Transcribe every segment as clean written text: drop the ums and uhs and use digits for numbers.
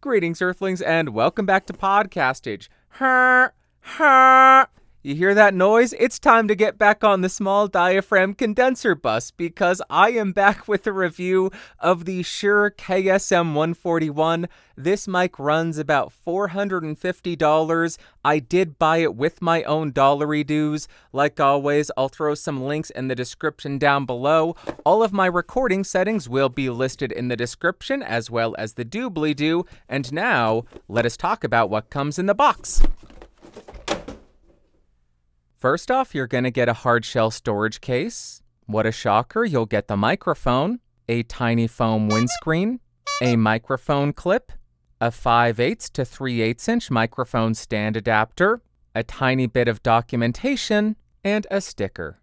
Greetings, Earthlings, and welcome back to Podcastage. You hear that noise? It's time to get back on the small diaphragm condenser bus because I am back with a review of the Shure KSM141. This mic runs about $450. I did buy it with my own dollary dues. Like always, I'll throw some links in the description down below. All of my recording settings will be listed in the description, as well as the doobly-doo. And now, let us talk about what comes in the box. First off, you're going to get a hard-shell storage case. What a shocker, you'll get the microphone, a tiny foam windscreen, a microphone clip, a 5/8 to 3/8 inch microphone stand adapter, a tiny bit of documentation, and a sticker.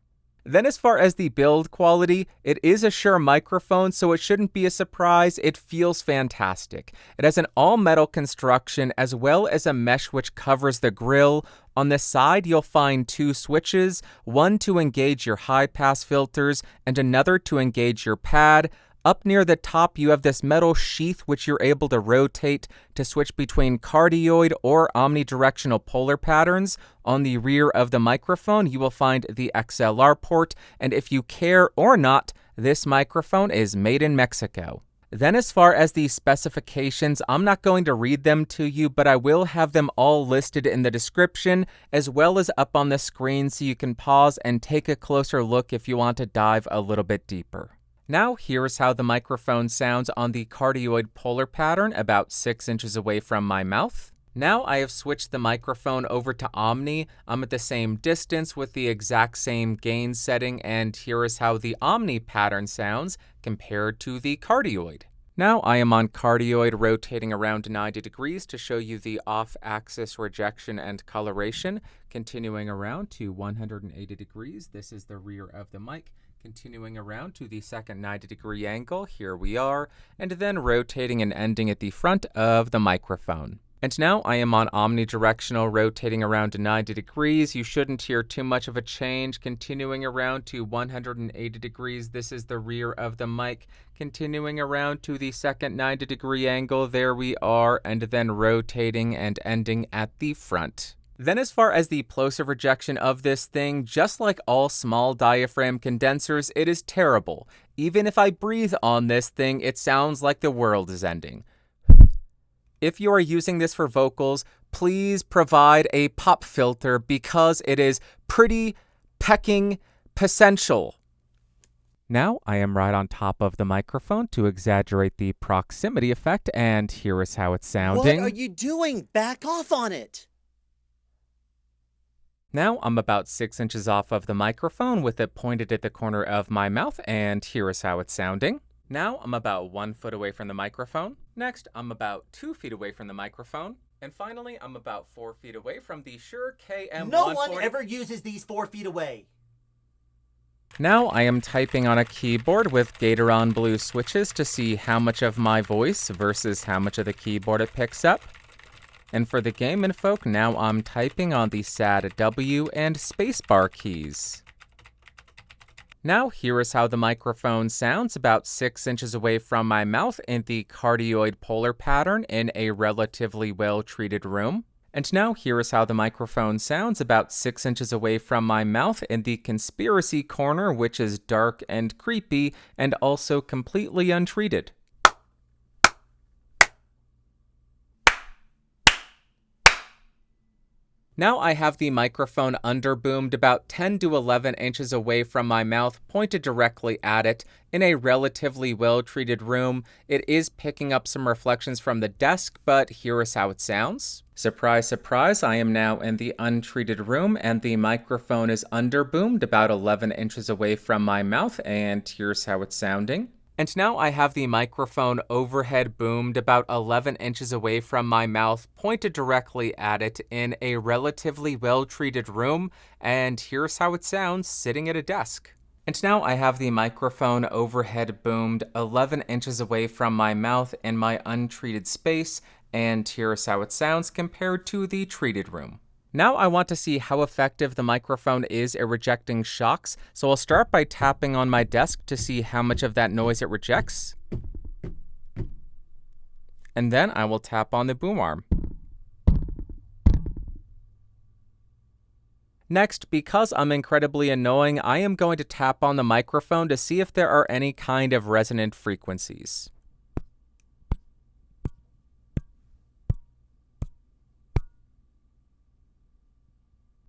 Then as far as the build quality, it is a Shure microphone, so it shouldn't be a surprise. It feels fantastic. It has an all-metal construction as well as a mesh which covers the grill. On the side, you'll find two switches, one to engage your high-pass filters and another to engage your pad. Up near the top, you have this metal sheath which you're able to rotate to switch between cardioid or omnidirectional polar patterns. On the rear of the microphone, you will find the XLR port, and if you care or not, this microphone is made in Mexico. Then as far as the specifications, I'm not going to read them to you, but I will have them all listed in the description, as well as up on the screen so you can pause and take a closer look if you want to dive a little bit deeper. Now, here's how the microphone sounds on the cardioid polar pattern about 6 inches away from my mouth. Now I have switched the microphone over to Omni. I'm at the same distance with the exact same gain setting, and here is how the Omni pattern sounds compared to the cardioid. Now I am on cardioid, rotating around 90 degrees to show you the off-axis rejection and coloration. Continuing around to 180 degrees, this is the rear of the mic. Continuing around to the second 90-degree angle, here we are, and then rotating and ending at the front of the microphone. And now I am on omnidirectional, rotating around to 90 degrees. You shouldn't hear too much of a change. Continuing around to 180 degrees, this is the rear of the mic. Continuing around to the second 90-degree angle, there we are, and then rotating and ending at the front. Then as far as the plosive rejection of this thing, just like all small diaphragm condensers, it is terrible. Even if I breathe on this thing, it sounds like the world is ending. If you are using this for vocals, please provide a pop filter because it is pretty pecking potential. Now I am right on top of the microphone to exaggerate the proximity effect, and here is how it's sounding. What are you doing? Back off on it! Now I'm about 6 inches off of the microphone with it pointed at the corner of my mouth, and here is how it's sounding. Now I'm about 1 foot away from the microphone. Next, I'm about 2 feet away from the microphone. And finally, I'm about 4 feet away from the Shure KM141. No one ever uses these 4 feet away. Now I am typing on a keyboard with Gateron blue switches to see how much of my voice versus how much of the keyboard it picks up. And for the game and folk, now I'm typing on the SAD W and spacebar keys. Now here is how the microphone sounds about 6 inches away from my mouth in the cardioid polar pattern in a relatively well-treated room. And now here is how the microphone sounds about 6 inches away from my mouth in the conspiracy corner, which is dark and creepy and also completely untreated. Now I have the microphone underboomed about 10 to 11 inches away from my mouth, pointed directly at it, in a relatively well-treated room. It is picking up some reflections from the desk, but here is how it sounds. Surprise, surprise, I am now in the untreated room, and the microphone is underboomed about 11 inches away from my mouth, and here's how it's sounding. And now I have the microphone overhead boomed about 11 inches away from my mouth, pointed directly at it in a relatively well-treated room, and here's how it sounds sitting at a desk. And now I have the microphone overhead boomed 11 inches away from my mouth in my untreated space, and here's how it sounds compared to the treated room. Now I want to see how effective the microphone is at rejecting shocks, so I'll start by tapping on my desk to see how much of that noise it rejects. and then I will tap on the boom arm. Next, because I'm incredibly annoying, I am going to tap on the microphone to see if there are any kind of resonant frequencies.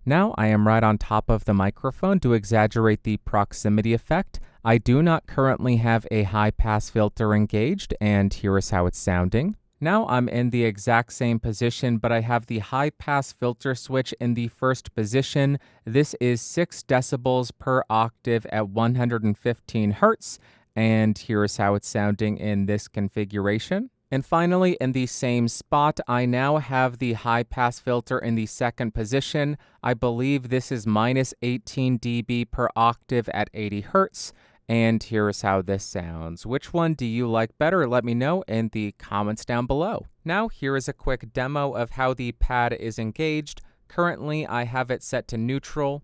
Now I am right on top of the microphone to exaggerate the proximity effect. I do not currently have a high-pass filter engaged, and here is how it's sounding. Now I'm in the exact same position, but I have the high-pass filter switch in the first position. This is 6 decibels per octave at 115 hertz, and here is how it's sounding in this configuration. And finally, in the same spot, I now have the high-pass filter in the second position. I believe this is minus 18 dB per octave at 80 hertz. And here is how this sounds. Which one do you like better? Let me know in the comments down below. Now here is a quick demo of how the pad is engaged. Currently I have it set to neutral.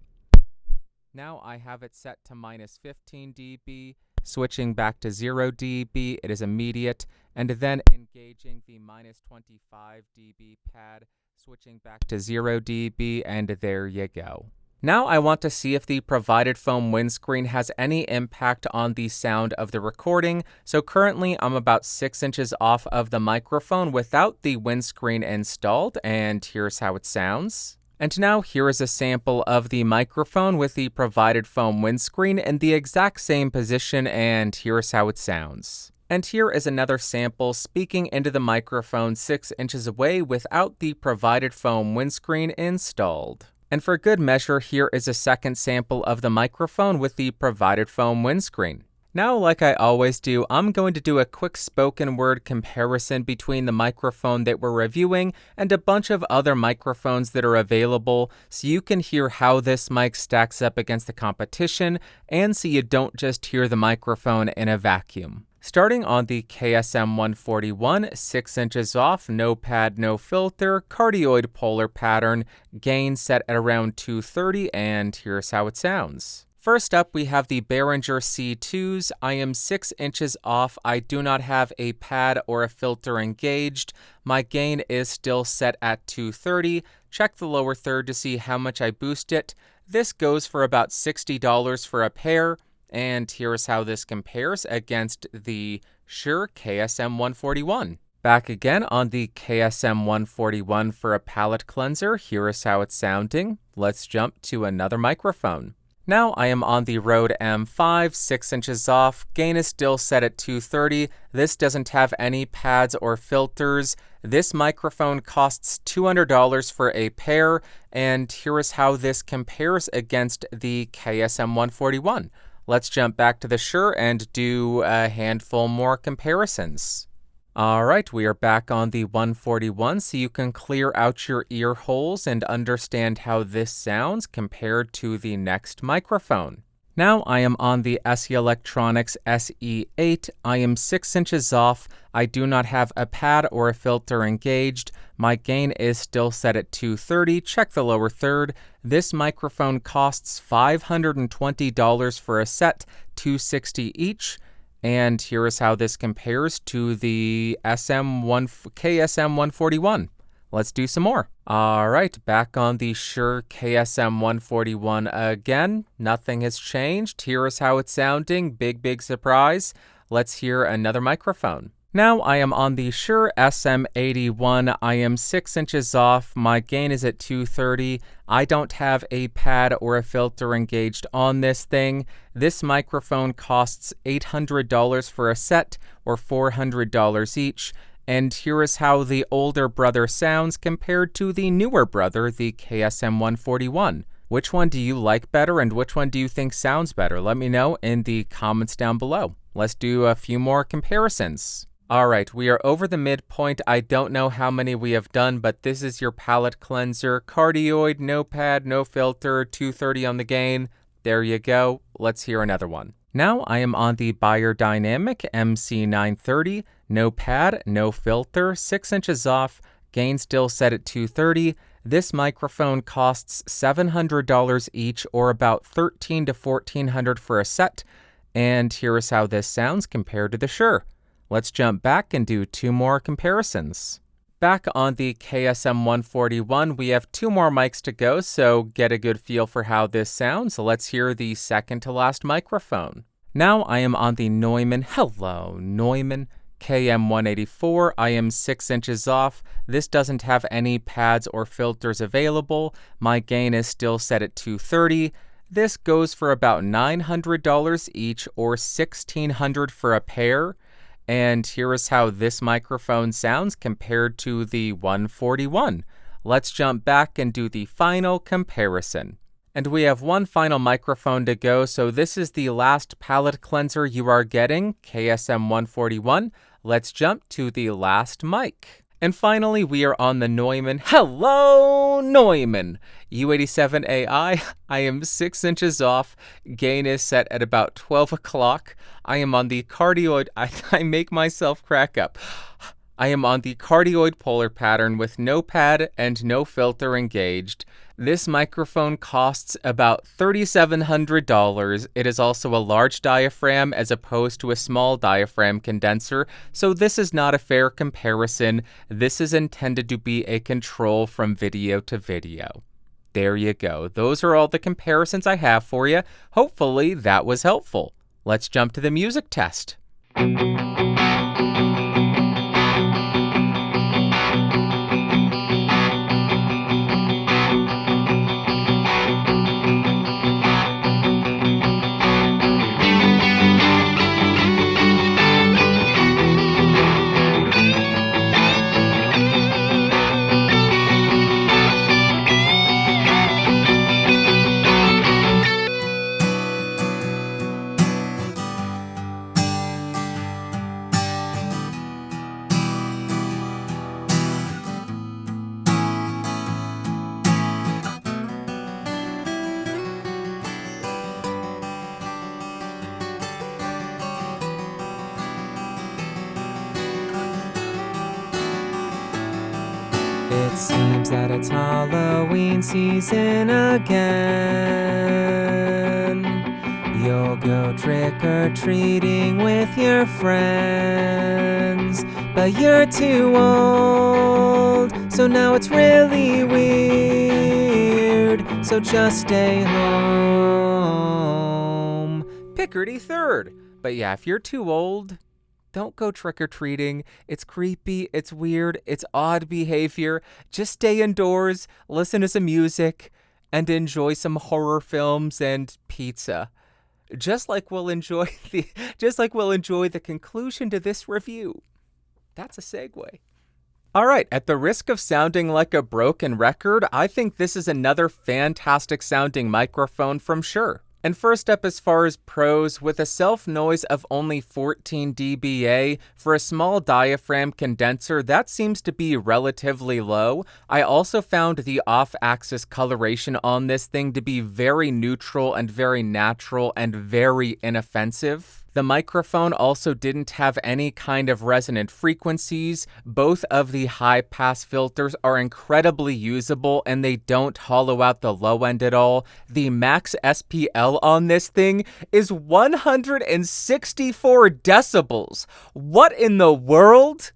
Now I have it set to minus 15 dB. Switching back to 0 dB, it is immediate. And then engaging the minus 25 dB pad, switching back to 0 dB, and there you go. Now I want to see if the provided foam windscreen has any impact on the sound of the recording. So currently I'm about 6 inches off of the microphone without the windscreen installed, and here's how it sounds. And now here is a sample of the microphone with the provided foam windscreen in the exact same position, and here's how it sounds. And here is another sample speaking into the microphone 6 inches away without the provided foam windscreen installed. And for good measure, here is a second sample of the microphone with the provided foam windscreen. Now, like I always do, I'm going to do a quick spoken word comparison between the microphone that we're reviewing and a bunch of other microphones that are available, so you can hear how this mic stacks up against the competition, and so you don't just hear the microphone in a vacuum. Starting on the KSM141, 6 inches off, no pad, no filter, cardioid polar pattern, gain set at around 230, and here's how it sounds. First up, we have the Behringer C2s. I am 6 inches off. I do not have a pad or a filter engaged. My gain is still set at 230. Check the lower third to see how much I boost it. This goes for about $60 for a pair. And here's how this compares against the Shure KSM141. Back again on the KSM141 for a palate cleanser. Here is how it's sounding. Let's jump to another microphone. Now I am on the Rode M5, 6 inches off. Gain is still set at 230. This doesn't have any pads or filters. This microphone costs $200 for a pair. And here is how this compares against the KSM141. Let's jump back to the Shure and do a handful more comparisons. All right, we are back on the 141, so you can clear out your ear holes and understand how this sounds compared to the next microphone. Now I am on the SE Electronics SE8. I am 6 inches off. I do not have a pad or a filter engaged. My gain is still set at 230. Check the lower third. This microphone costs $520 for a set, $260 each. And here is how this compares to the KSM141. Let's do some more. All right, back on the Shure KSM141 again. Nothing has changed. Here is how it's sounding. Big surprise. Let's hear another microphone. Now I am on the Shure SM81. I am 6 inches off. My gain is at 230. I don't have a pad or a filter engaged on this thing. This microphone costs $800 for a set, or $400 each. And here is how the older brother sounds compared to the newer brother, the KSM141. Which one do you like better, and which one do you think sounds better? Let me know in the comments down below. Let's do a few more comparisons. All right, we are over the midpoint. I don't know how many we have done, but this is your palate cleanser. Cardioid, no pad, no filter, 230 on the gain. There you go. Let's hear another one. Now I am on the Beyerdynamic MC930. No pad, no filter, 6 inches off. Gain still set at 230. This microphone costs $700 each, or about $1,300 to $1,400 for a set. And here is how this sounds compared to the Shure. Let's jump back and do 2 more comparisons. Back on the KSM141, we have 2 more mics to go, so get a good feel for how this sounds. Let's hear the second to last microphone. Now I am on the Neumann KM184. I am 6 inches off. This doesn't have any pads or filters available. My gain is still set at 230. This goes for about $900 each or $1,600 for a pair. And here is how this microphone sounds compared to the 141. Let's jump back and do the final comparison. And we have 1 final microphone to go, so this is the last palate cleanser you are getting, KSM141. Let's jump to the last mic. And finally, we are on the Neumann U87 Ai. I am 6 inches off. Gain is set at about 12 o'clock. I am on the Cardioid. I make myself crack up. I am on the Cardioid polar pattern with no pad and no filter engaged. This microphone costs about $3,700. It is also a large diaphragm as opposed to a small diaphragm condenser, so this is not a fair comparison. This is intended to be a control from video to video. There you go. Those are all the comparisons I have for you. Hopefully that was helpful. Let's jump to the music test. It seems that it's Halloween season again. You'll go trick-or-treating with your friends, but you're too old, so now it's really weird, so just stay home. Pickerty third. But yeah, if you're too old, don't go trick-or-treating. It's creepy, it's weird, it's odd behavior. Just stay indoors, listen to some music, and enjoy some horror films and pizza. Just like we'll enjoy the conclusion to this review. That's a segue. All right, at the risk of sounding like a broken record, I think this is another fantastic sounding microphone from Shure. And first up, as far as pros, with a self-noise of only 14 dBA, for a small diaphragm condenser, that seems to be relatively low. I also found the off-axis coloration on this thing to be very neutral and very natural and very inoffensive. The microphone also didn't have any kind of resonant frequencies. Both of the high-pass filters are incredibly usable and they don't hollow out the low end at all. The max SPL on this thing is 164 decibels. What in the world?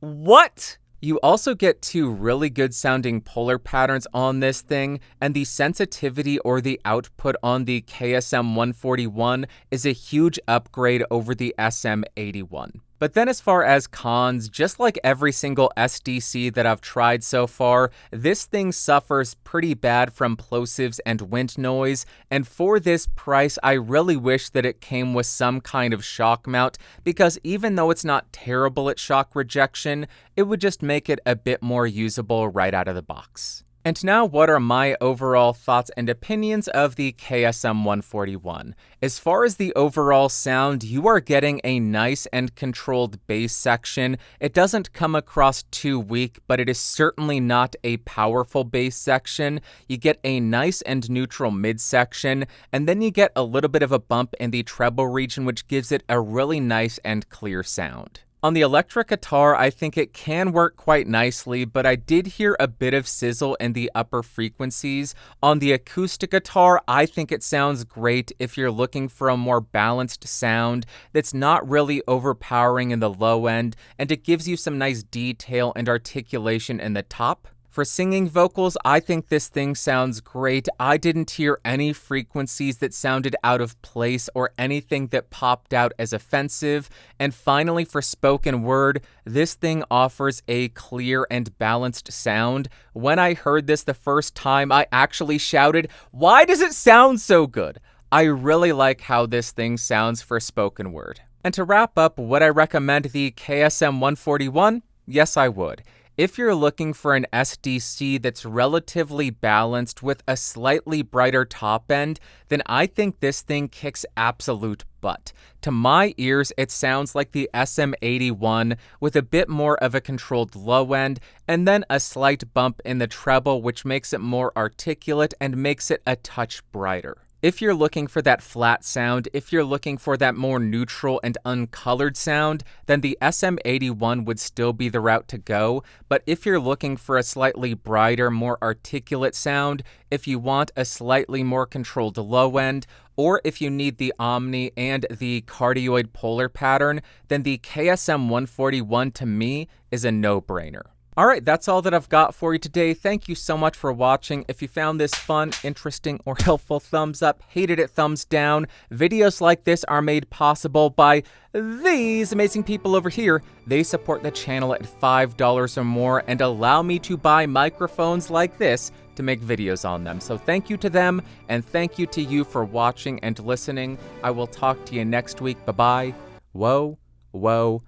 What? You also get 2 really good sounding polar patterns on this thing, and the sensitivity or the output on the KSM141 is a huge upgrade over the SM81. But then as far as cons, just like every single SDC that I've tried so far, this thing suffers pretty bad from plosives and wind noise, and for this price, I really wish that it came with some kind of shock mount, because even though it's not terrible at shock rejection, it would just make it a bit more usable right out of the box. And now, what are my overall thoughts and opinions of the KSM141? As far as the overall sound, you are getting a nice and controlled bass section. It doesn't come across too weak, but it is certainly not a powerful bass section. You get a nice and neutral midsection, and then you get a little bit of a bump in the treble region, which gives it a really nice and clear sound. On the electric guitar, I think it can work quite nicely, but I did hear a bit of sizzle in the upper frequencies. On the acoustic guitar, I think it sounds great if you're looking for a more balanced sound that's not really overpowering in the low end, and it gives you some nice detail and articulation in the top. For singing vocals, I think this thing sounds great. I didn't hear any frequencies that sounded out of place or anything that popped out as offensive. And finally, for spoken word, this thing offers a clear and balanced sound. When I heard this the first time, I actually shouted, "Why does it sound so good?" I really like how this thing sounds for spoken word. And to wrap up, would I recommend the KSM141? Yes, I would. If you're looking for an SDC that's relatively balanced with a slightly brighter top end, then I think this thing kicks absolute butt. To my ears, it sounds like the SM81 with a bit more of a controlled low end, and then a slight bump in the treble, which makes it more articulate and makes it a touch brighter. If you're looking for that flat sound, if you're looking for that more neutral and uncolored sound, then the SM81 would still be the route to go. But if you're looking for a slightly brighter, more articulate sound, if you want a slightly more controlled low end, or if you need the Omni and the Cardioid polar pattern, then the KSM141 to me is a no-brainer. Alright, that's all that I've got for you today. Thank you so much for watching. If you found this fun, interesting, or helpful, thumbs up. Hated it, thumbs down. Videos like this are made possible by these amazing people over here. They support the channel at $5 or more and allow me to buy microphones like this to make videos on them. So thank you to them, and thank you to you for watching and listening. I will talk to you next week. Bye-bye. Whoa, whoa,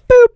boop.